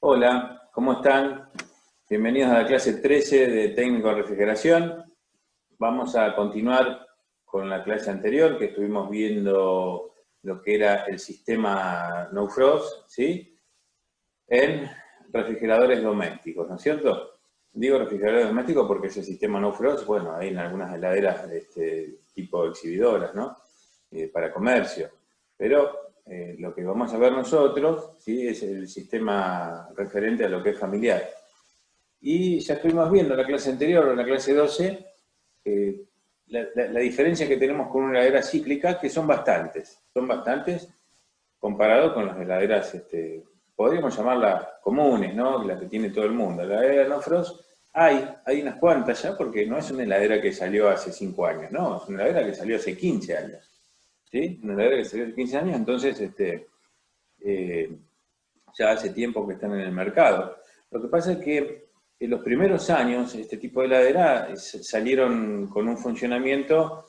Hola, ¿cómo están? Bienvenidos a la clase 13 de técnico de refrigeración. Vamos a continuar con la clase anterior que estuvimos viendo lo que era el sistema No Frost, ¿sí? En refrigeradores domésticos, ¿no es cierto? Digo refrigeradores domésticos porque ese sistema No Frost, bueno, hay en algunas heladeras de este tipo exhibidoras, ¿no? Para comercio. Pero lo que vamos a ver nosotros, ¿sí? Es el sistema referente a lo que es familiar. Y ya estuvimos viendo en la clase anterior, en la clase 12, la diferencia que tenemos con una heladera cíclica, que son bastantes comparado con las heladeras, podríamos llamarlas comunes, ¿no? Las que tiene todo el mundo. La heladera No Frost, hay unas cuantas ya, porque no es una heladera que salió hace 5 años, no, es una heladera que salió hace 15 años. ¿Sí? Una heladera que salió hace 15 años, entonces eh, ya hace tiempo que están en el mercado. Lo que pasa es que en los primeros años este tipo de heladera salieron con un funcionamiento,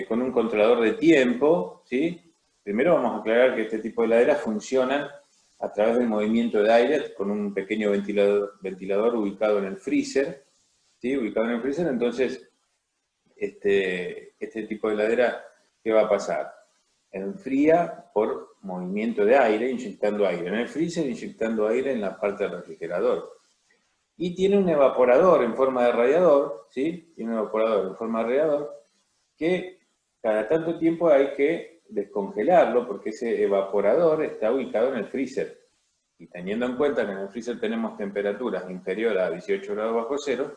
con un controlador de tiempo, ¿sí? Primero vamos a aclarar que este tipo de heladeras funcionan a través del movimiento de aire con un pequeño ventilador ubicado en el freezer, ¿sí? Ubicado en el freezer, entonces este tipo de heladera, ¿qué va a pasar? Enfría por movimiento de aire, inyectando aire en el freezer, inyectando aire en la parte del refrigerador. Y tiene un evaporador en forma de radiador, ¿sí? Tiene un evaporador en forma de radiador que cada tanto tiempo hay que descongelarlo porque ese evaporador está ubicado en el freezer. Y teniendo en cuenta que en el freezer tenemos temperaturas inferiores a 18 grados bajo cero,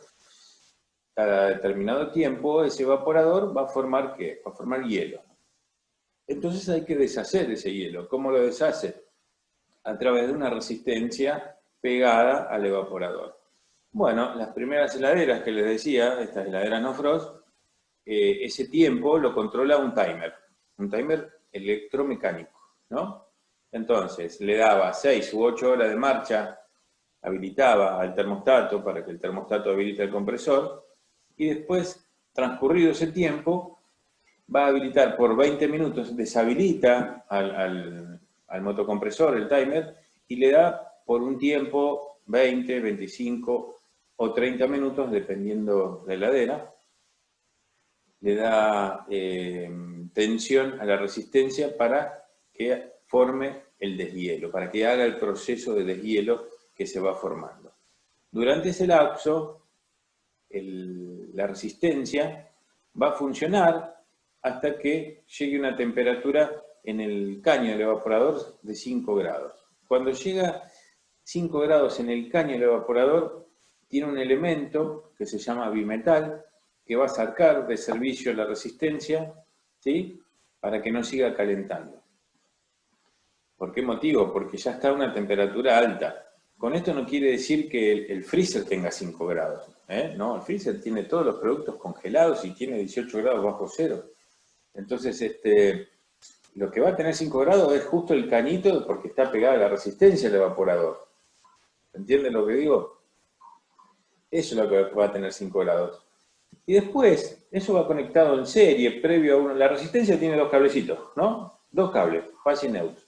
cada determinado tiempo ese evaporador va a formar ¿qué? Va a formar hielo. Entonces hay que deshacer ese hielo. ¿Cómo lo deshace? A través de una resistencia pegada al evaporador. Bueno, las primeras heladeras que les decía, estas heladeras No Frost, ese tiempo lo controla un timer electromecánico, ¿no? Entonces, le daba 6 u 8 horas de marcha, habilitaba al termostato para que el termostato habilite el compresor, y después, transcurrido ese tiempo, va a habilitar por 20 minutos, deshabilita al motocompresor, el timer, y le da por un tiempo 20, 25 o 30 minutos, dependiendo de la heladera, le da tensión a la resistencia para que forme el deshielo, para que haga el proceso de deshielo que se va formando. Durante ese lapso, la resistencia va a funcionar hasta que llegue una temperatura en el caño del evaporador de 5 grados. Cuando llega 5 grados en el caño del evaporador, tiene un elemento que se llama bimetal, que va a sacar de servicio la resistencia, ¿sí? Para que no siga calentando. ¿Por qué motivo? Porque ya está a una temperatura alta. Con esto no quiere decir que el freezer tenga 5 grados. No, el freezer tiene todos los productos congelados y tiene 18 grados bajo cero. Entonces, lo que va a tener 5 grados es justo el cañito porque está pegada a la resistencia del evaporador. ¿Entienden lo que digo? Eso es lo que va a tener 5 grados. Y después, eso va conectado en serie, previo a uno. La resistencia tiene dos cablecitos, ¿no? Dos cables, faz y neutro.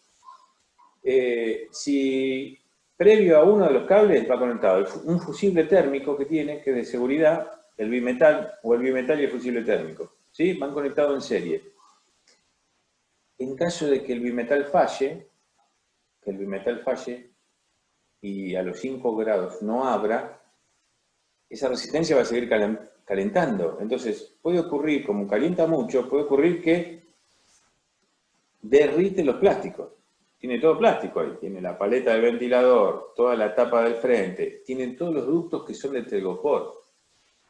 Si previo a uno de los cables va conectado un fusible térmico que tiene, que es de seguridad, el bimetal, o el bimetal y el fusible térmico, ¿sí? Van conectados en serie. En caso de que el bimetal falle, y a los 5 grados no abra, esa resistencia va a seguir calentando. Entonces, puede ocurrir, como calienta mucho, puede ocurrir que derrite los plásticos. Tiene todo plástico ahí, tiene la paleta del ventilador, toda la tapa del frente, tiene todos los ductos que son de telgopor.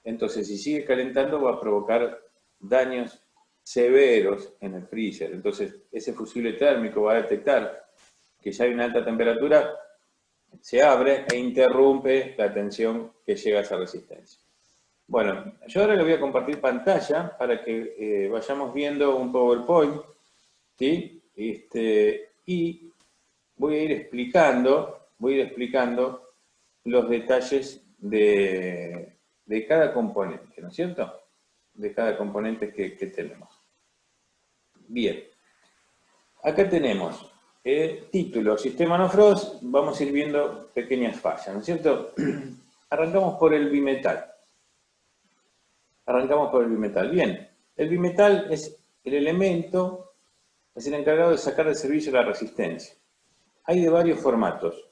Entonces, si sigue calentando, va a provocar daños severos en el freezer. Entonces, ese fusible térmico va a detectar que ya hay una alta temperatura, se abre e interrumpe la tensión que llega a esa resistencia. Bueno, yo ahora le voy a compartir pantalla para que vayamos viendo un PowerPoint, ¿sí? Y voy a ir explicando los detalles de cada componente, ¿no es cierto? De cada componente que tenemos. Bien, acá tenemos título, sistema no-frost, vamos a ir viendo pequeñas fallas, ¿no es cierto? Arrancamos por el bimetal. Bien, el bimetal es el elemento, es el encargado de sacar de servicio la resistencia. Hay de varios formatos.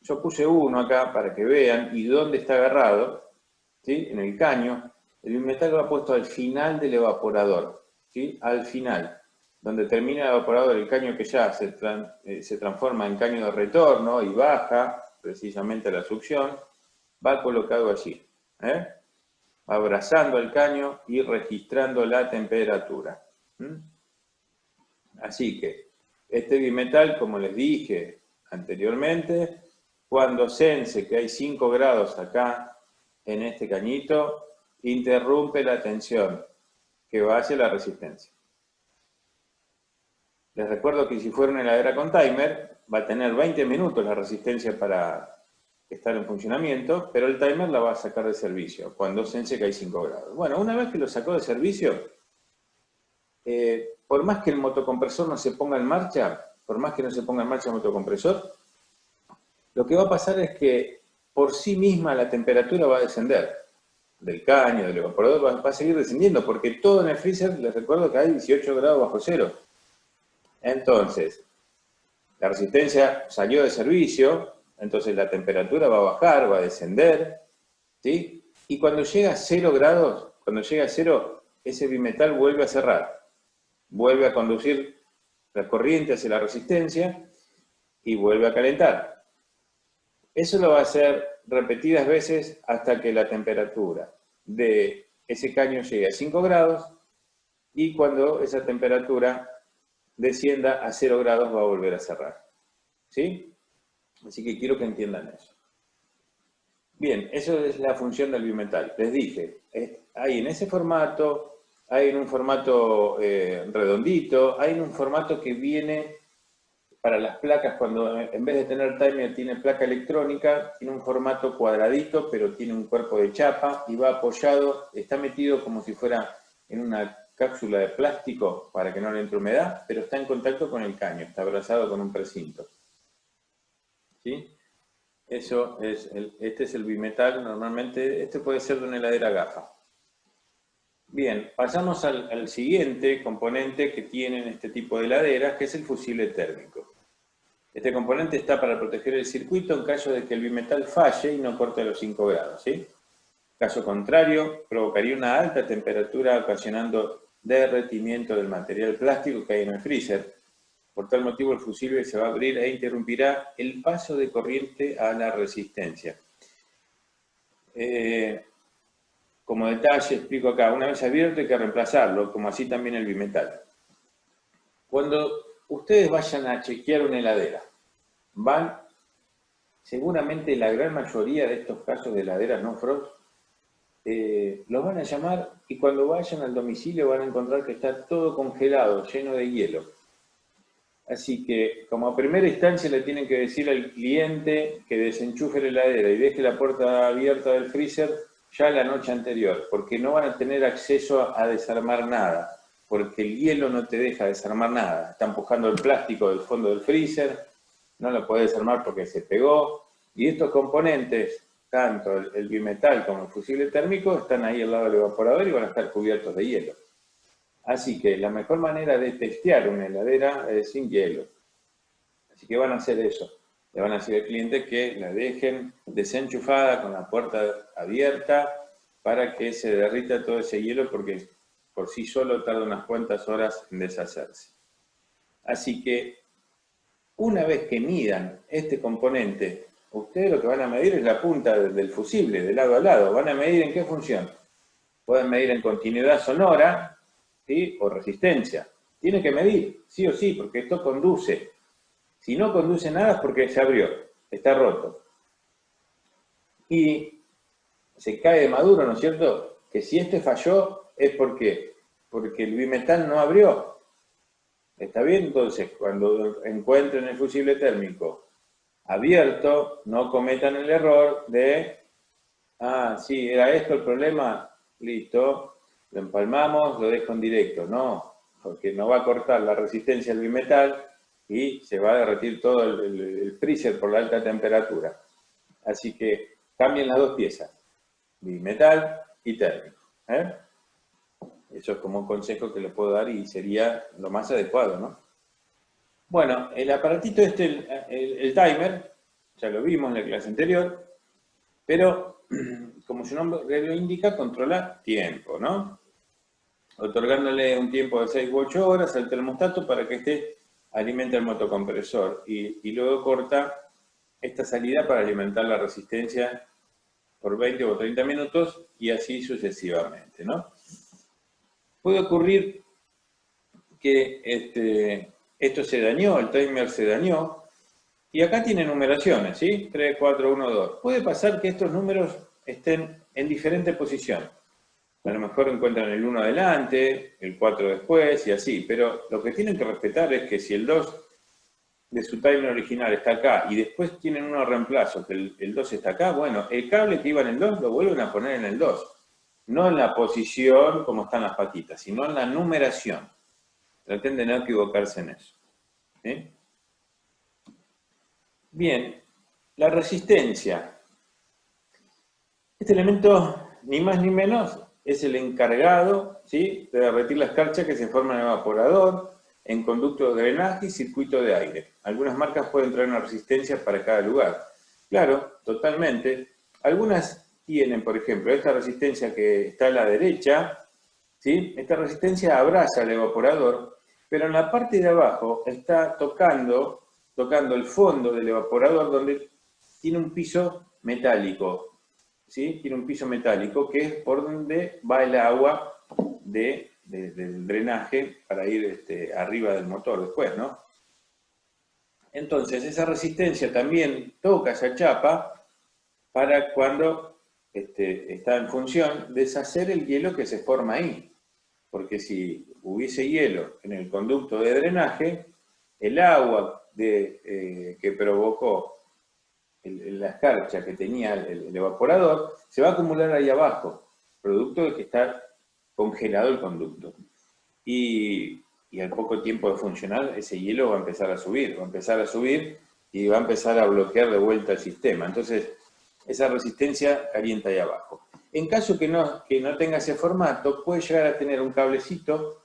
Yo puse uno acá para que vean y dónde está agarrado, ¿sí? En el caño. El bimetal va puesto al final del evaporador, ¿sí? Al final, donde termina el evaporador, el caño que ya se transforma en caño de retorno y baja precisamente la succión, va colocado allí. Va abrazando el caño y registrando la temperatura. Así que este bimetal, como les dije anteriormente, cuando sense que hay 5 grados acá en este cañito, interrumpe la tensión que va hacia la resistencia. Les recuerdo que si fuera una heladera con timer, va a tener 20 minutos la resistencia para estar en funcionamiento, pero el timer la va a sacar de servicio cuando sense que hay 5 grados. Bueno, una vez que lo sacó de servicio, por más que el motocompresor no se ponga en marcha, por más que no se ponga en marcha el motocompresor, lo que va a pasar es que por sí misma la temperatura va a descender del caño, del evaporador, va a seguir descendiendo, porque todo en el freezer, les recuerdo que hay 18 grados bajo cero. Entonces, la resistencia salió de servicio, entonces la temperatura va a bajar, va a descender, ¿sí? Y cuando llega a 0 grados, cuando llega a 0, ese bimetal vuelve a cerrar, vuelve a conducir la corriente hacia la resistencia y vuelve a calentar. Eso lo va a hacer repetidas veces hasta que la temperatura de ese caño llegue a 5 grados y cuando esa temperatura descienda a 0 grados va a volver a cerrar. ¿Sí? Así que quiero que entiendan eso. Bien, eso es la función del bimetal. Les dije, hay en ese formato, hay en un formato redondito, hay en un formato que viene para las placas, cuando en vez de tener timer tiene placa electrónica, tiene un formato cuadradito, pero tiene un cuerpo de chapa y va apoyado, está metido como si fuera en una cápsula de plástico para que no le entre humedad, pero está en contacto con el caño, está abrazado con un precinto. ¿Sí? Eso es este es el bimetal, normalmente, este puede ser de una heladera GAFA. Bien, pasamos al siguiente componente que tienen este tipo de heladeras, que es el fusible térmico. Este componente está para proteger el circuito en caso de que el bimetal falle y no corte los 5 grados, ¿sí? Caso contrario, provocaría una alta temperatura ocasionando derretimiento del material plástico que hay en el freezer. Por tal motivo el fusible se va a abrir e interrumpirá el paso de corriente a la resistencia. Como detalle explico acá, una vez abierto hay que reemplazarlo, como así también el bimetal. Cuando ustedes vayan a chequear una heladera, seguramente la gran mayoría de estos casos de heladeras no frost, los van a llamar y cuando vayan al domicilio van a encontrar que está todo congelado, lleno de hielo. Así que, como a primera instancia le tienen que decir al cliente que desenchufe la heladera y deje la puerta abierta del freezer ya la noche anterior, porque no van a tener acceso a desarmar nada, porque el hielo no te deja desarmar nada. Está empujando el plástico del fondo del freezer, no lo podés desarmar porque se pegó, y estos componentes, tanto el bimetal como el fusible térmico, están ahí al lado del evaporador y van a estar cubiertos de hielo. Así que la mejor manera de testear una heladera es sin hielo. Así que van a hacer eso. Le van a decir al cliente que la dejen desenchufada con la puerta abierta para que se derrita todo ese hielo porque por sí solo tarda unas cuantas horas en deshacerse. Así que una vez que midan este componente, ustedes lo que van a medir es la punta del fusible, de lado a lado. Van a medir en qué función. Pueden medir en continuidad sonora, ¿sí? O resistencia. Tiene que medir, sí o sí, porque esto conduce. Si no conduce nada es porque se abrió, está roto. Y se cae de maduro, ¿no es cierto? Que si este falló es porque el bimetal no abrió. ¿Está bien? Entonces, cuando encuentren el fusible térmico abierto, no cometan el error de, sí, era esto el problema, listo, lo empalmamos, lo dejo en directo. No, porque no va a cortar la resistencia del bimetal y se va a derretir todo el freezer por la alta temperatura. Así que cambien las dos piezas, bimetal y térmico. Eso es como un consejo que les puedo dar y sería lo más adecuado, ¿no? Bueno, el aparatito el timer, ya lo vimos en la clase anterior, pero como su nombre lo indica, controla tiempo, ¿no? Otorgándole un tiempo de 6 u 8 horas al termostato para que alimente el motocompresor y luego corta esta salida para alimentar la resistencia por 20 o 30 minutos y así sucesivamente, ¿no? Puede ocurrir que esto se dañó, el timer se dañó, y acá tiene numeraciones, ¿sí? 3, 4, 1, 2. Puede pasar que estos números estén en diferente posición. A lo mejor encuentran el 1 adelante, el 4 después y así, pero lo que tienen que respetar es que si el 2 de su timer original está acá y después tienen uno de reemplazo, que el 2 está acá, bueno, el cable que iba en el 2 lo vuelven a poner en el 2. No en la posición como están las patitas, sino en la numeración. Traten de no equivocarse en eso. ¿Sí? Bien, la resistencia. Este elemento, ni más ni menos, es el encargado, ¿sí?, de derretir la escarcha que se forma en el evaporador, en conducto de drenaje y circuito de aire. Algunas marcas pueden traer una resistencia para cada lugar. Claro, totalmente. Algunas tienen, por ejemplo, esta resistencia que está a la derecha, ¿sí? Esta resistencia abraza al evaporador, pero en la parte de abajo está tocando el fondo del evaporador donde tiene un piso metálico, ¿sí? Tiene un piso metálico que es por donde va el agua del drenaje para ir arriba del motor después, ¿no? Entonces esa resistencia también toca esa chapa para cuando está en función deshacer el hielo que se forma ahí. Porque si hubiese hielo en el conducto de drenaje, el agua que provocó la escarcha que tenía el evaporador se va a acumular ahí abajo, producto de que está congelado el conducto. Y al poco tiempo de funcionar, ese hielo va a empezar a subir y va a empezar a bloquear de vuelta el sistema. Entonces, esa resistencia calienta ahí abajo. En caso que no tenga ese formato, puede llegar a tener un cablecito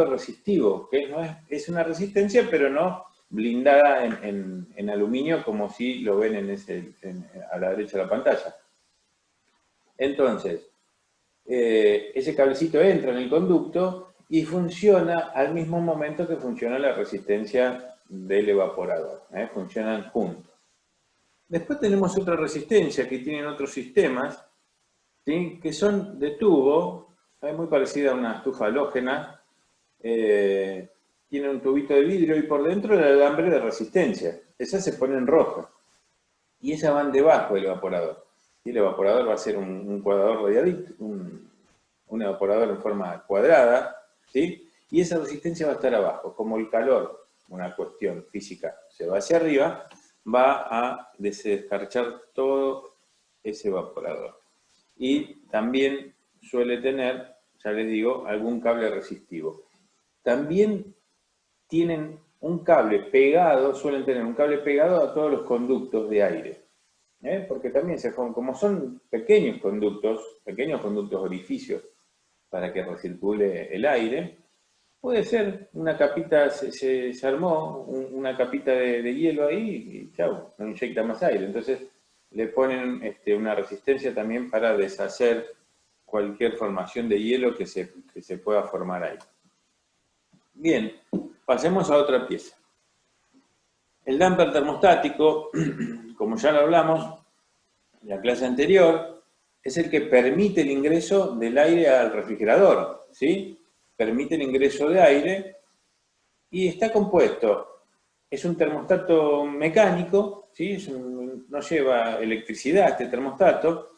resistivo, que no es una resistencia, pero no blindada en aluminio, como si lo ven a la derecha de la pantalla. Entonces, ese cablecito entra en el conducto y funciona al mismo momento que funciona la resistencia del evaporador. Funcionan juntos. Después tenemos otra resistencia que tienen otros sistemas, ¿sí?, que son de tubo, muy parecida a una estufa halógena. Tiene un tubito de vidrio y por dentro el alambre de resistencia. Esas se ponen rojas. Y esas van debajo del evaporador. Y el evaporador va a ser un cuadrador radiadito, un evaporador en forma cuadrada, ¿sí? Y esa resistencia va a estar abajo. Como el calor, una cuestión física, se va hacia arriba, va a desescarchar todo ese evaporador. Y también suele tener, ya les digo, algún cable resistivo. También tienen un cable pegado, suelen tener un cable pegado a todos los conductos de aire. Porque también como son pequeños conductos orificios para que recircule el aire, puede ser una capita, se armó una capita de hielo ahí y chau, no inyecta más aire. Entonces le ponen una resistencia también para deshacer cualquier formación de hielo que se pueda formar ahí. Bien, pasemos a otra pieza. El damper termostático, como ya lo hablamos en la clase anterior, es el que permite el ingreso del aire al refrigerador, ¿sí? Permite el ingreso de aire y está compuesto. Es un termostato mecánico, ¿sí? No lleva electricidad este termostato.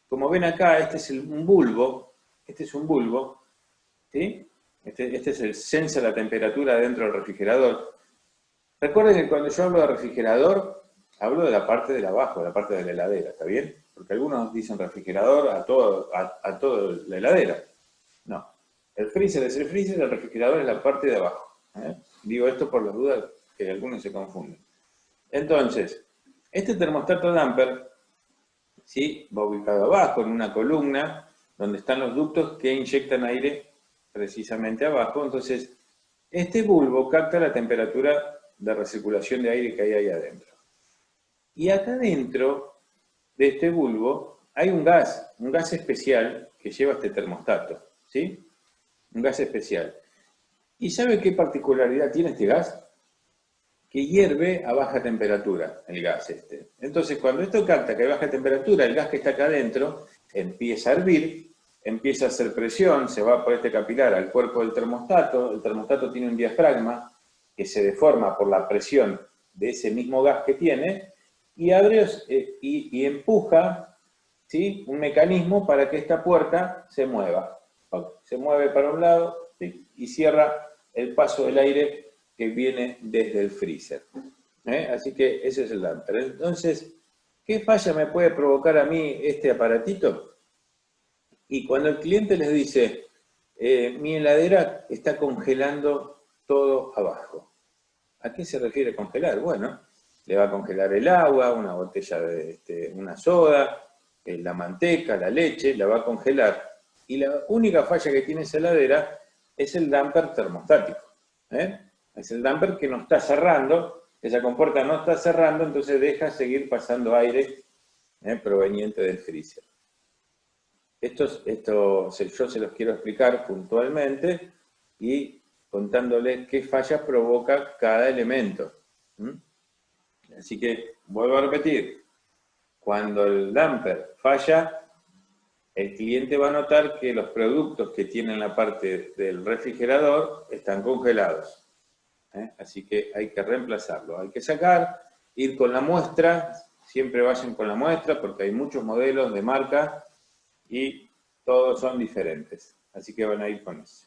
Como ven acá, este es un bulbo, ¿sí? Este es el sensor de la temperatura dentro del refrigerador. Recuerden que cuando yo hablo de refrigerador, hablo de la parte de abajo, de la parte de la heladera, ¿está bien? Porque algunos dicen refrigerador a todo la heladera. No. El freezer es el freezer, el refrigerador es la parte de abajo. Digo esto por las dudas que algunos se confunden. Entonces, este termostato damper, ¿sí?, va ubicado abajo en una columna donde están los ductos que inyectan aire precisamente abajo. Entonces, este bulbo capta la temperatura de recirculación de aire que hay ahí adentro. Y acá dentro de este bulbo hay un gas especial que lleva este termostato, ¿sí? Un gas especial. ¿Y sabe qué particularidad tiene este gas? Que hierve a baja temperatura, el gas este. Entonces, cuando esto capta que hay baja temperatura, el gas que está acá adentro empieza a hervir, empieza a hacer presión, se va por este capilar al cuerpo del termostato. El termostato tiene un diafragma que se deforma por la presión de ese mismo gas que tiene, y abre y empuja, ¿sí?, un mecanismo para que esta puerta se mueva. Se mueve para un lado, ¿sí?, y cierra el paso del aire que viene desde el freezer. Así que ese es el damper. Entonces, ¿qué falla me puede provocar a mí este aparatito? Y cuando el cliente les dice, mi heladera está congelando todo abajo. ¿A qué se refiere congelar? Bueno, le va a congelar el agua, una botella de una soda, la manteca, la leche, la va a congelar. Y la única falla que tiene esa heladera es el damper termostático. Es el damper que no está cerrando, esa compuerta no está cerrando, entonces deja seguir pasando aire proveniente del freezer. Esto yo se los quiero explicar puntualmente y contándoles qué fallas provoca cada elemento. Así que, vuelvo a repetir, cuando el damper falla, el cliente va a notar que los productos que tienen la parte del refrigerador están congelados. Así que hay que reemplazarlo, hay que sacar, ir con la muestra, siempre vayan con la muestra porque hay muchos modelos de marca y todos son diferentes, así que van a ir con eso.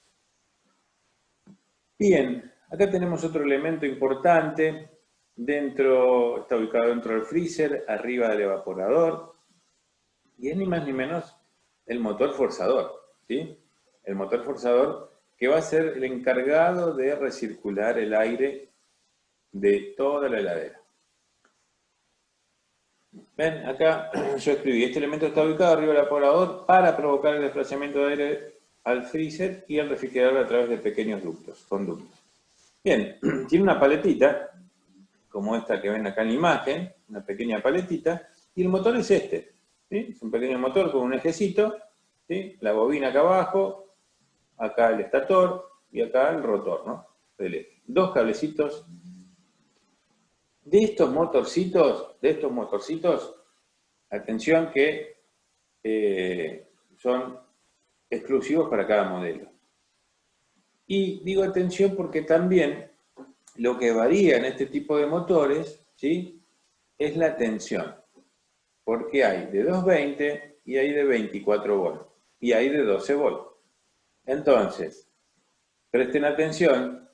Bien, acá tenemos otro elemento importante, está ubicado dentro del freezer, arriba del evaporador, y es ni más ni menos el motor forzador, ¿sí? El motor forzador que va a ser el encargado de recircular el aire de toda la heladera. Ven, acá yo escribí, este elemento está ubicado arriba del evaporador para provocar el desplazamiento de aire al freezer y al refrigerador a través de pequeños ductos, conductos. Bien, tiene una paletita, como esta que ven acá en la imagen, una pequeña paletita, y el motor es este, ¿sí? Es un pequeño motor con un ejecito, ¿sí? La bobina acá abajo, acá el estator y acá el rotor, ¿no?, del eje. Dos cablecitos. De estos motorcitos, atención que son exclusivos para cada modelo. Y digo atención porque también lo que varía en este tipo de motores, ¿sí?, es la tensión. Porque hay de 220 y hay de 24 volts. Y hay de 12 volts. Entonces, presten atención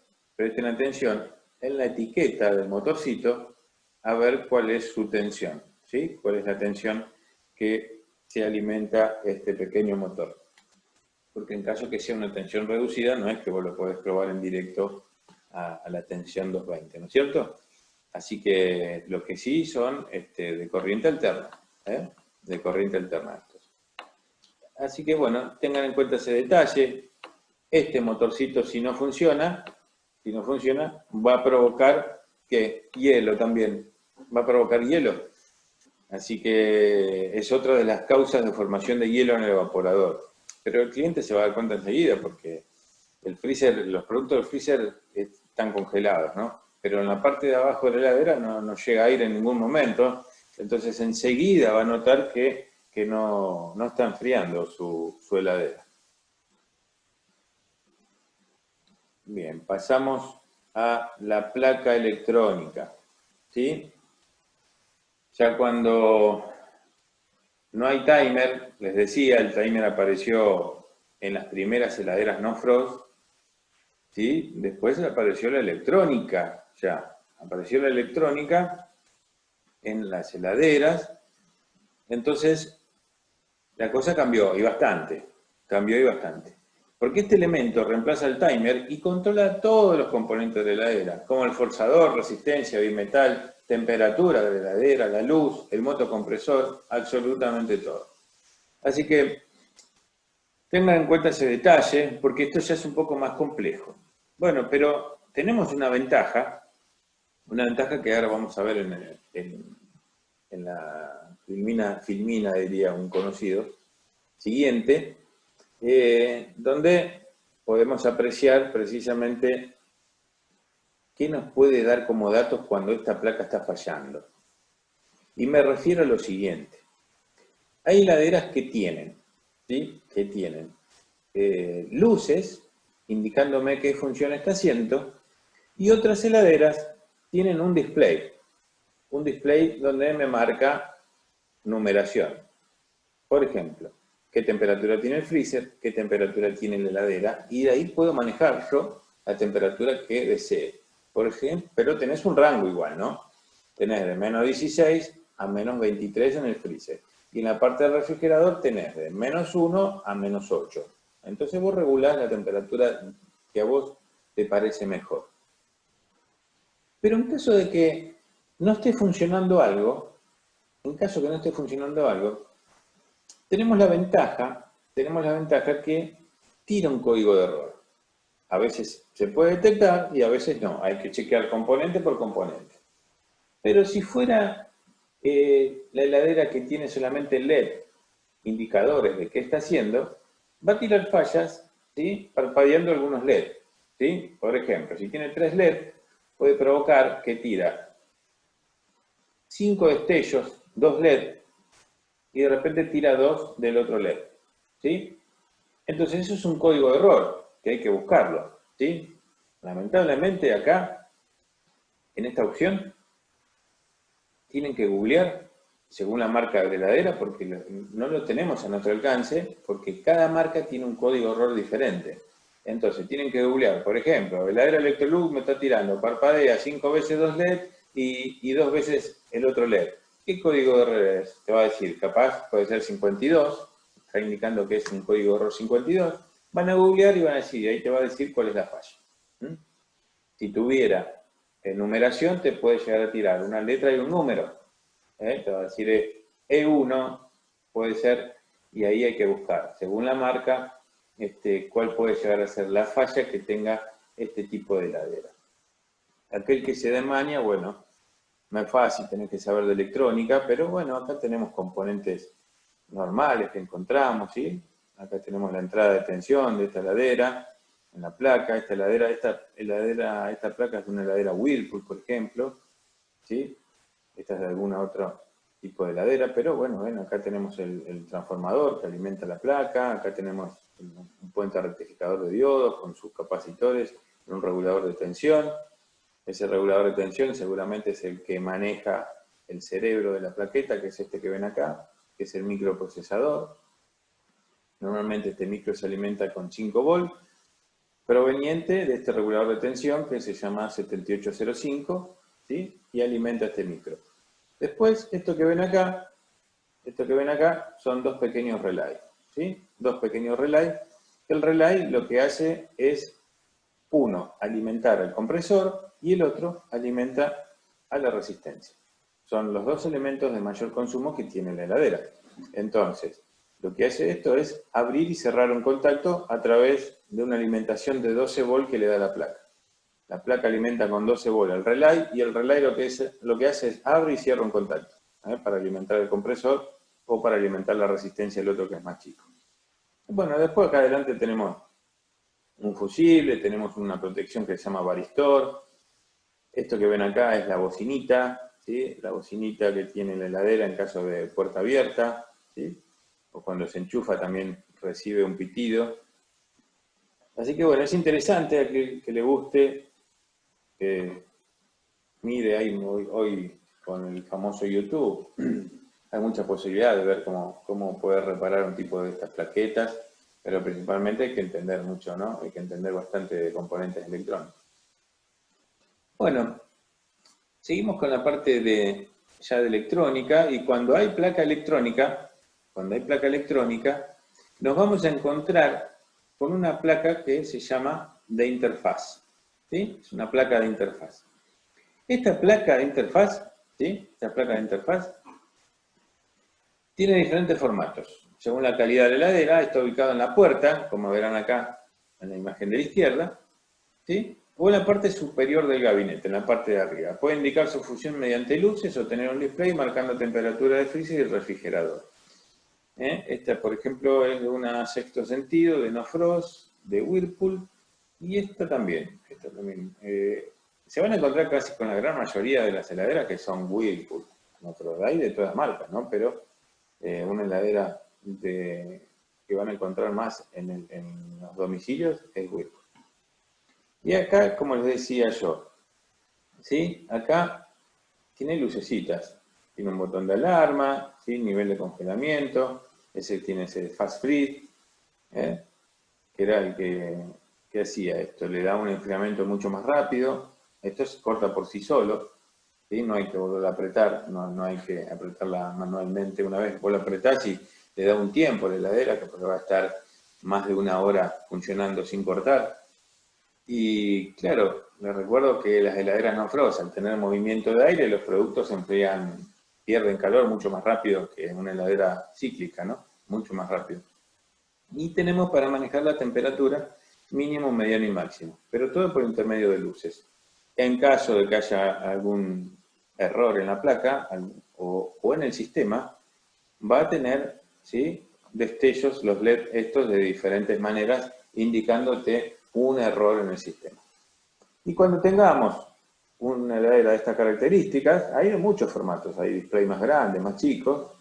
en la etiqueta del motorcito a ver cuál es su tensión, ¿sí? Cuál es la tensión que se alimenta este pequeño motor. Porque en caso que sea una tensión reducida, no es que vos lo podés probar en directo a la tensión 220, ¿no es cierto? Así que lo que sí son de corriente alterna, de corriente alterna estos. Así que bueno, tengan en cuenta ese detalle. Este motorcito, si no funciona, va a provocar, ¿qué? Hielo también. Va a provocar hielo. Así que es otra de las causas de formación de hielo en el evaporador. Pero el cliente se va a dar cuenta enseguida porque los productos del freezer están congelados, ¿no? Pero en la parte de abajo de la heladera no llega aire en ningún momento. Entonces enseguida va a notar que no está enfriando su heladera. Bien, pasamos a la placa electrónica, ¿sí? Ya cuando no hay timer, les decía, el timer apareció en las primeras heladeras no frost, ¿sí? Después apareció la electrónica, apareció la electrónica en las heladeras, entonces la cosa cambió y bastante, Porque este elemento reemplaza el timer y controla todos los componentes de la heladera, como el forzador, resistencia, bimetal, temperatura de la heladera, la luz, el motocompresor, absolutamente todo. Así que tengan en cuenta ese detalle, porque esto ya es un poco más complejo. Bueno, pero tenemos una ventaja que ahora vamos a ver en la filmina, diría un conocido, siguiente, donde podemos apreciar precisamente qué nos puede dar como datos cuando esta placa está fallando. Y me refiero a lo siguiente. Hay heladeras que tienen, ¿sí? Que tienen luces indicándome qué función está haciendo, y otras heladeras tienen un display donde me marca numeración. Por ejemplo, qué temperatura tiene el freezer, qué temperatura tiene la heladera, y de ahí puedo manejar yo la temperatura que desee. Por ejemplo, pero tenés un rango igual, ¿no? Tenés de menos 16 a menos 23 en el freezer. Y en la parte del refrigerador tenés de menos 1 a menos 8. Entonces vos regulás la temperatura que a vos te parece mejor. Pero en caso de que no esté funcionando algo, tenemos la ventaja que tira un código de error. A veces se puede detectar y a veces no. Hay que chequear componente por componente. Pero si fuera la heladera que tiene solamente LED, indicadores de qué está haciendo, va a tirar fallas, ¿sí? Parpadeando algunos LED. ¿Sí? Por ejemplo, si tiene 3 LED, puede provocar que tira 5 destellos, 2 LED, y de repente tira 2 del otro LED. ¿Sí? Entonces eso es un código de error, que hay que buscarlo. ¿Sí? Lamentablemente acá, en esta opción, tienen que googlear según la marca de heladera, porque no lo tenemos a nuestro alcance, porque cada marca tiene un código de error diferente. Entonces tienen que googlear, por ejemplo, heladera Electrolux me está tirando, parpadea 5 veces 2 LED y 2 veces el otro LED. ¿Qué código de error es? Te va a decir, capaz puede ser 52, está indicando que es un código de error 52. Van a googlear y van a decir, ahí te va a decir cuál es la falla. Si tuviera numeración, te puede llegar a tirar una letra y un número. Te va a decir E1, puede ser, y ahí hay que buscar, según la marca, cuál puede llegar a ser la falla que tenga este tipo de heladera. Aquel que se desmaña, bueno, no es fácil, tenés que saber de electrónica, pero bueno, acá tenemos componentes normales que encontramos, ¿sí? Acá tenemos la entrada de tensión de esta heladera, en la placa, esta placa es una heladera Whirlpool, por ejemplo, ¿sí? Esta es de algún otro tipo de heladera, pero bueno, ven, acá tenemos el transformador que alimenta la placa, acá tenemos un puente rectificador de diodos con sus capacitores, un regulador de tensión. Ese regulador de tensión seguramente es el que maneja el cerebro de la plaqueta, que es este que ven acá, que es el microprocesador. Normalmente este micro se alimenta con 5 volts, proveniente de este regulador de tensión que se llama 7805, ¿sí? Y alimenta este micro. Después, esto que ven acá son 2 pequeños relays, ¿sí? 2 pequeños relays. El relay lo que hace es, uno, alimentar al compresor y el otro alimenta a la resistencia. Son los 2 elementos de mayor consumo que tiene la heladera. Entonces, lo que hace esto es abrir y cerrar un contacto a través de una alimentación de 12 volts que le da la placa. La placa alimenta con 12 volts al relay y el relay lo que hace es abre y cierra un contacto para alimentar el compresor o para alimentar la resistencia del otro que es más chico. Bueno, después acá adelante tenemos un fusible, tenemos una protección que se llama varistor. Esto que ven acá es la bocinita, ¿sí? La bocinita que tiene la heladera en caso de puerta abierta, ¿sí? O cuando se enchufa también recibe un pitido. Así que bueno, es interesante a aquel que le guste, mire ahí hoy con el famoso YouTube, hay mucha posibilidad de ver cómo poder reparar un tipo de estas plaquetas, pero principalmente hay que entender mucho, ¿no? Hay que entender bastante de componentes electrónicos. Bueno, seguimos con la parte ya de electrónica, y cuando hay placa electrónica, nos vamos a encontrar con una placa que se llama de interfaz. ¿Sí? Es una placa de interfaz. Esta placa de interfaz, ¿sí? Esta placa de interfaz tiene diferentes formatos. Según la calidad de la heladera, está ubicado en la puerta, como verán acá en la imagen de la izquierda, ¿sí? O en la parte superior del gabinete, en la parte de arriba. Puede indicar su función mediante luces o tener un display marcando temperatura del freezer y el refrigerador. Esta, por ejemplo, es de una Sexto Sentido, de No Frost, de Whirlpool, y esta también. Se van a encontrar casi con la gran mayoría de las heladeras que son Whirlpool. Hay de todas marcas, ¿no? Pero una heladera que van a encontrar más en los domicilios es Whirlpool. Y acá, como les decía yo, ¿sí? Acá tiene lucecitas. Tiene un botón de alarma, ¿sí? Nivel de congelamiento. Ese tiene ese Fast Freeze, que era el que hacía esto. Le da un enfriamiento mucho más rápido. Esto se corta por sí solo, ¿sí? No hay que volver a apretar, no hay que apretarla manualmente. Una vez vos la apretás y le da un tiempo a la heladera, que va a estar más de una hora funcionando sin cortar. Y claro, les recuerdo que las heladeras no frost, al tener movimiento de aire, los productos se enfrían, pierden calor mucho más rápido que en una heladera cíclica, ¿no? Mucho más rápido. Y tenemos para manejar la temperatura mínimo, mediano y máximo, pero todo por intermedio de luces. En caso de que haya algún error en la placa o en el sistema, va a tener, ¿sí?, destellos, los LED estos de diferentes maneras, indicándote un error en el sistema. Y cuando tengamos una heladera de estas características, hay de muchos formatos, hay display más grandes, más chicos,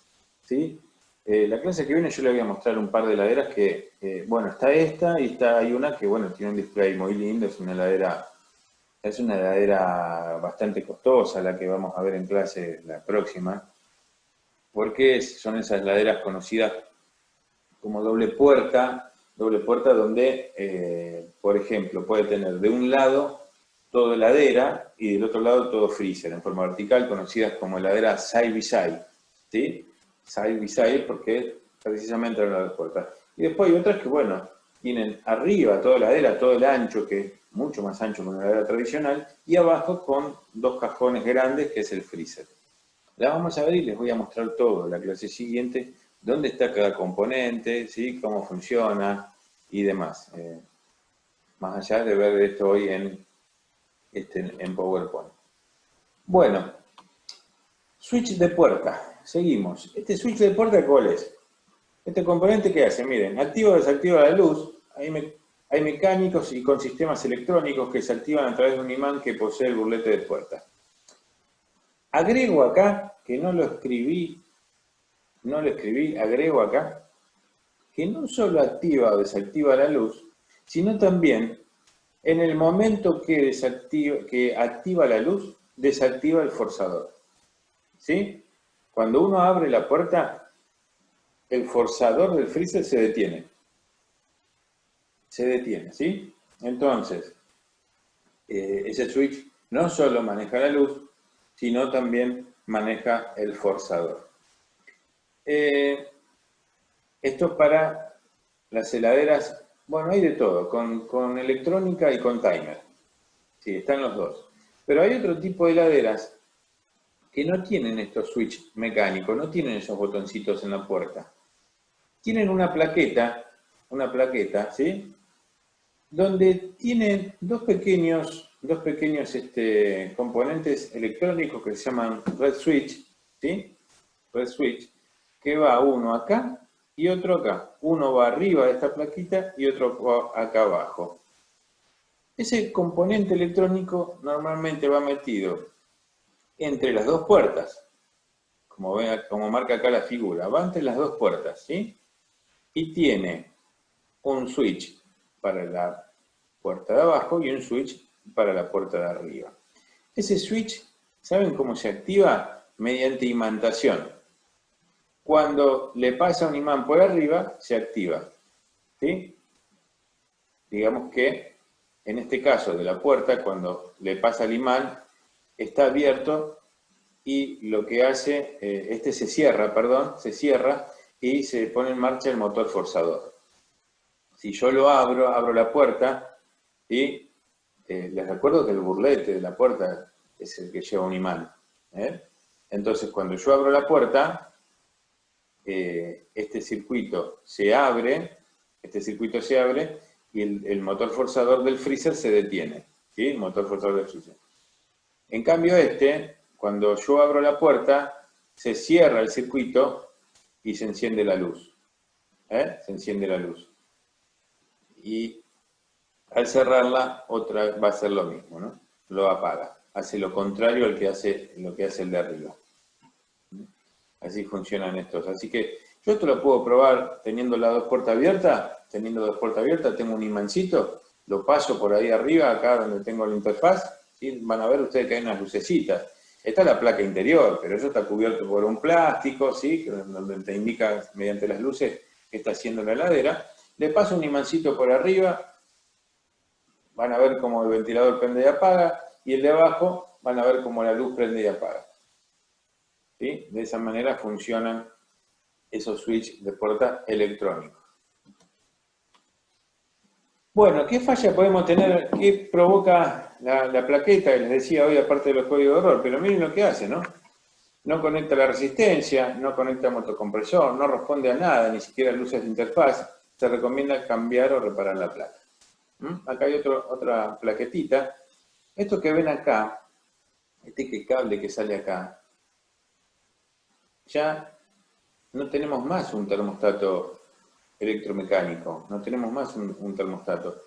¿sí? La clase que viene yo le voy a mostrar un par de heladeras que, bueno, está esta y hay una que, bueno, tiene un display muy lindo, es una heladera bastante costosa la que vamos a ver en clase la próxima, porque son esas heladeras conocidas como doble puerta donde, por ejemplo, puede tener de un lado todo heladera y del otro lado todo freezer, en forma vertical, conocidas como heladera side by side, ¿sí? Side by side porque precisamente en las puertas. Y después hay otras que, bueno, tienen arriba toda heladera, todo el ancho, que es mucho más ancho que una heladera tradicional, y abajo con dos cajones grandes, que es el freezer. La vamos a ver y les voy a mostrar todo en la clase siguiente, dónde está cada componente, ¿sí?, cómo funciona y demás. Más allá de ver esto hoy en PowerPoint. Bueno, switch de puerta. Seguimos. ¿Este switch de puerta cuál es? Este componente, ¿qué hace? Miren, activa o desactiva la luz. Hay mecánicos y con sistemas electrónicos que se activan a través de un imán que posee el burlete de puerta. Agrego acá, que no lo escribí, agrego acá, que no solo activa o desactiva la luz, sino también en el momento que activa la luz, desactiva el forzador. ¿Sí? Cuando uno abre la puerta, el forzador del freezer se detiene. Se detiene, ¿sí? Entonces, ese switch no solo maneja la luz, sino también maneja el forzador. Esto para las heladeras, bueno, hay de todo, con electrónica y con timer. Sí, están los dos. Pero hay otro tipo de heladeras que no tienen estos switch mecánicos, no tienen esos botoncitos en la puerta. Tienen una plaqueta, ¿sí?, donde tienen dos pequeños componentes electrónicos que se llaman red switch, ¿sí? Red switch, que va uno acá y otro acá. Uno va arriba de esta plaquita y otro va acá abajo. Ese componente electrónico normalmente va metido entre las dos puertas, como marca acá la figura, va entre las dos puertas, ¿sí? Y tiene un switch para la puerta de abajo y un switch para la puerta de arriba. Ese switch, ¿saben cómo se activa? Mediante imantación. Cuando le pasa un imán por arriba, se activa, ¿sí? Digamos que, en este caso de la puerta, cuando le pasa el imán, está abierto y lo que hace, se cierra y se pone en marcha el motor forzador. Si yo lo abro la puerta, y les recuerdo que el burlete de la puerta es el que lleva un imán. Entonces, cuando yo abro la puerta, este circuito se abre y el motor forzador del freezer se detiene. ¿Sí? El motor forzador del freezer. En cambio cuando yo abro la puerta, se cierra el circuito y se enciende la luz. Se enciende la luz. Y al cerrarla, otra va a hacer lo mismo, ¿no? Lo apaga. Hace lo contrario al que hace lo que hace el de arriba. Así funcionan estos. Así que yo esto lo puedo probar teniendo las dos puertas abiertas. Teniendo dos puertas abiertas, tengo un imancito, lo paso por ahí arriba, acá donde tengo la interfaz, ¿sí? Van a ver ustedes que hay unas lucecitas. Está la placa interior, pero eso está cubierto por un plástico, ¿sí? Donde te indica mediante las luces qué está haciendo la heladera. Le paso un imancito por arriba, van a ver cómo el ventilador prende y apaga, y el de abajo van a ver cómo la luz prende y apaga. ¿Sí? De esa manera funcionan esos switches de puerta electrónicos. Bueno, ¿qué falla podemos tener? ¿Qué provoca la plaqueta? Que les decía hoy, aparte de los códigos de error, pero miren lo que hace, ¿no? No conecta la resistencia, no conecta motocompresor, no responde a nada, ni siquiera luces de interfaz. Se recomienda cambiar o reparar la placa. Acá hay otra plaquetita. Esto que ven acá, este cable que sale acá, ya no tenemos más un termostato electromecánico, no tenemos más un termostato.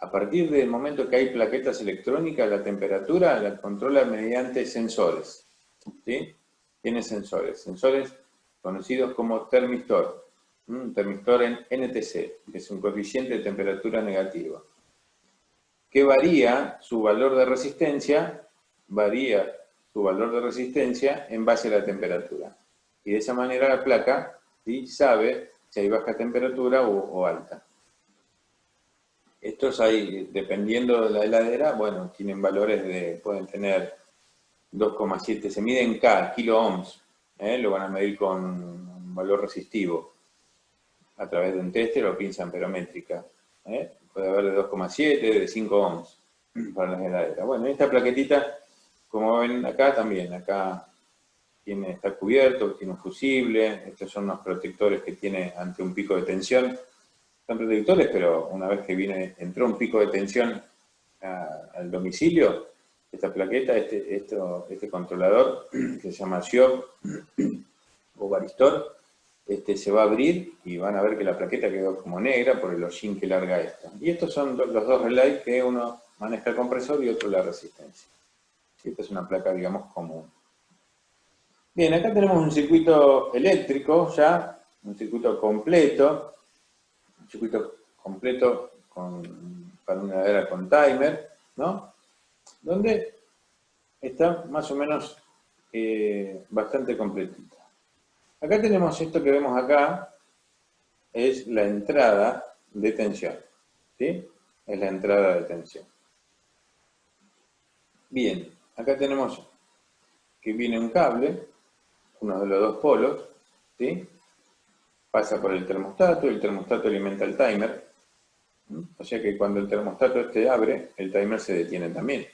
A partir del momento que hay plaquetas electrónicas, la temperatura la controla mediante sensores. ¿Sí? Tiene sensores conocidos como termistor. Un termistor en NTC, que es un coeficiente de temperatura negativo. Que varía su valor de resistencia en base a la temperatura. Y de esa manera la placa, ¿sí?, sabe si hay baja temperatura o alta. Estos hay, dependiendo de la heladera, bueno, tienen valores pueden tener 2,7, se mide en K, kilo ohms, lo van a medir con un valor resistivo a través de un tester o pinza amperométrica. Puede haber de 2,7, de 5 ohms para las heladeras. Bueno, esta plaquetita, como ven acá también, acá está cubierto, tiene un fusible, estos son los protectores que tiene ante un pico de tensión. Son protectores, pero una vez que entró un pico de tensión al domicilio, esta plaqueta, este controlador, que se llama Xiov o varistor, se va a abrir y van a ver que la plaqueta quedó como negra por el hollín que larga esto. Y estos son los dos relays que uno maneja el compresor y otro la resistencia. Y esta es una placa, digamos, común. Bien, acá tenemos un circuito eléctrico ya, un circuito completo para una heladera con timer, ¿no? Donde está más o menos bastante completita. Acá tenemos esto que vemos acá, es la entrada de tensión, ¿sí? Es la entrada de tensión. Bien, acá tenemos que viene un cable, uno de los dos polos, ¿sí? Pasa por el termostato alimenta el timer, o sea que cuando el termostato abre, el timer se detiene también.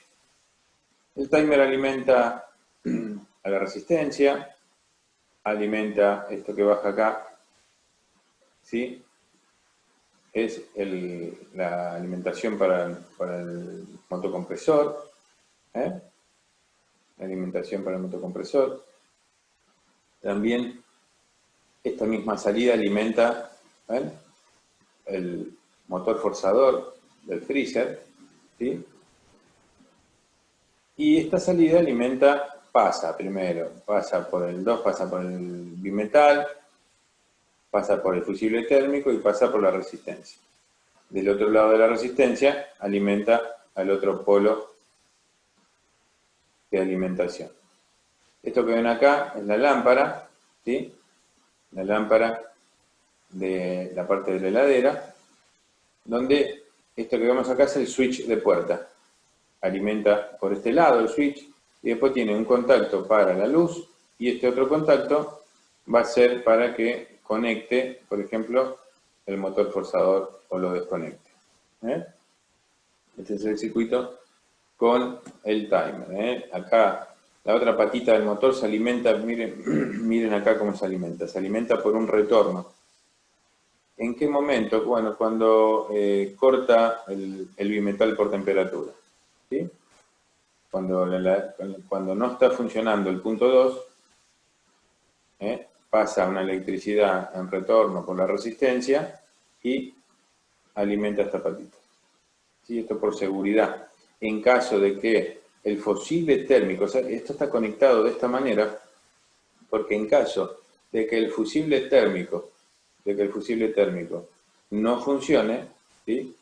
El timer alimenta a la resistencia, alimenta esto que baja acá, ¿sí? Es la alimentación para el motocompresor, la alimentación para el motocompresor. También esta misma salida alimenta el motor forzador del freezer, ¿sí? Y esta salida pasa por el 2, pasa por el bimetal, pasa por el fusible térmico y pasa por la resistencia. Del otro lado de la resistencia alimenta al otro polo de alimentación. Esto que ven acá es la lámpara, ¿sí? La lámpara de la parte de la heladera, donde esto que vemos acá es el switch de puerta. Alimenta por este lado el switch y después tiene un contacto para la luz y este otro contacto va a ser para que conecte, por ejemplo, el motor forzador o lo desconecte. Este es el circuito con el timer. Acá la otra patita del motor se alimenta, miren acá cómo se alimenta por un retorno. ¿En qué momento? Bueno, cuando corta el bimetal por temperatura, ¿sí? Cuando no está funcionando el punto 2, pasa una electricidad en retorno por la resistencia y alimenta esta patita. ¿Sí? Esto por seguridad. En caso de que el fusible térmico, o sea, esto está conectado de esta manera, porque en caso de que el fusible térmico no funcione, ¿sí?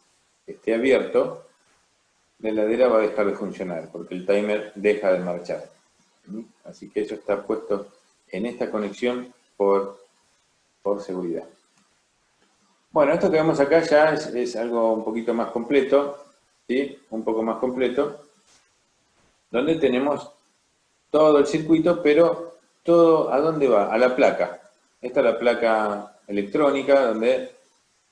Esté abierto, la heladera va a dejar de funcionar, porque el timer deja de marchar. Así que eso está puesto en esta conexión por seguridad. Bueno, esto que vemos acá ya es algo un poquito más completo, ¿sí? Un poco más completo, donde tenemos todo el circuito, pero todo, ¿a dónde va? A la placa. Esta es la placa electrónica, donde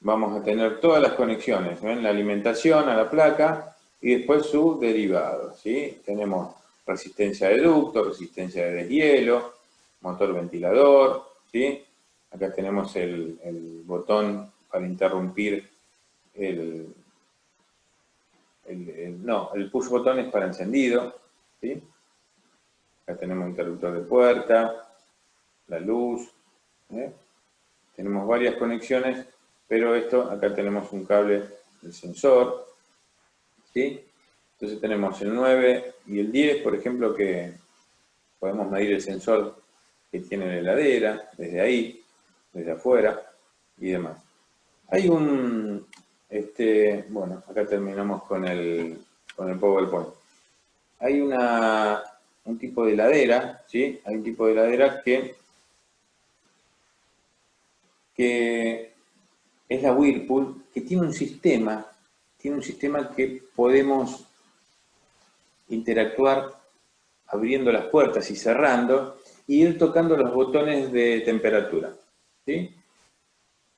vamos a tener todas las conexiones, ¿ven? La alimentación a la placa y después su derivado, ¿sí? Tenemos resistencia de ducto, resistencia de deshielo, motor ventilador, ¿sí? Acá tenemos el botón para interrumpir el push botón es para encendido, ¿sí? Acá tenemos interruptor de puerta, la luz, tenemos varias conexiones, pero acá tenemos un cable del sensor, ¿sí? Entonces tenemos el 9 y el 10, por ejemplo, que podemos medir el sensor que tiene la heladera, desde ahí, desde afuera y demás. Hay bueno, acá terminamos con el PowerPoint. Hay un tipo de heladera, ¿sí? Hay un tipo de heladera que es la Whirlpool, que tiene un sistema que podemos interactuar abriendo las puertas y cerrando, y ir tocando los botones de temperatura, ¿sí?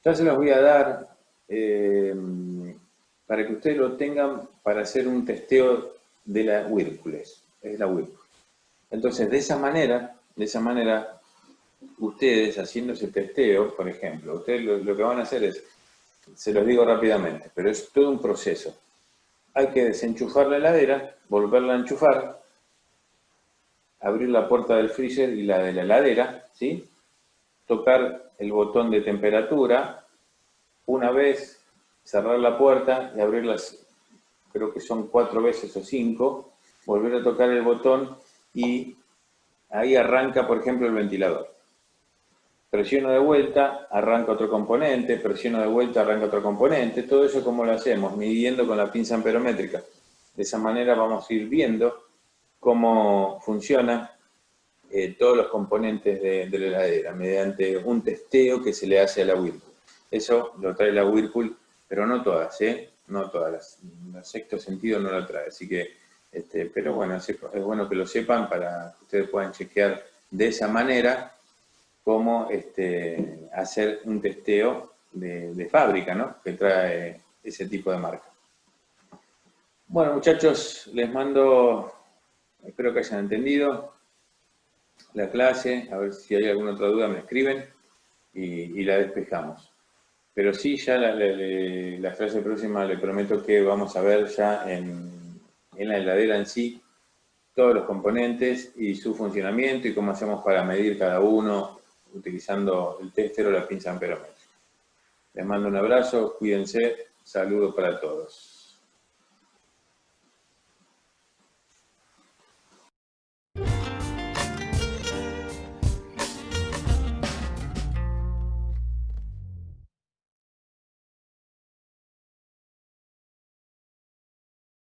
Ya se los voy a dar para que ustedes lo tengan para hacer un testeo de la Whirlpool. Es la Whirlpool. Entonces, de esa manera, ustedes haciendo ese testeo, por ejemplo, ustedes lo que van a hacer es, se los digo rápidamente, pero es todo un proceso. Hay que desenchufar la heladera, volverla a enchufar, abrir la puerta del freezer y la de la heladera, ¿sí? Tocar el botón de temperatura, una vez, cerrar la puerta y abrirlas, creo que son 4 veces o 5, volver a tocar el botón y ahí arranca, por ejemplo, el ventilador. Presiono de vuelta, arranca otro componente, presiono de vuelta, arranca otro componente. Todo eso, ¿cómo lo hacemos? Midiendo con la pinza amperométrica. De esa manera vamos a ir viendo cómo funcionan todos los componentes de la heladera, mediante un testeo que se le hace a la Whirlpool. Eso lo trae la Whirlpool, pero no todas, no todas. El sexto sentido no lo trae, así que, pero bueno, es bueno que lo sepan para que ustedes puedan chequear de esa manera cómo hacer un testeo de fábrica, ¿no? Que trae ese tipo de marca. Bueno, muchachos, les mando, espero que hayan entendido la clase, a ver si hay alguna otra duda me escriben y la despejamos. Pero sí, ya la clase próxima le prometo que vamos a ver ya en la heladera en sí todos los componentes y su funcionamiento y cómo hacemos para medir cada uno utilizando el tester o la pinza amperométrica. Les mando un abrazo, cuídense, saludos para todos.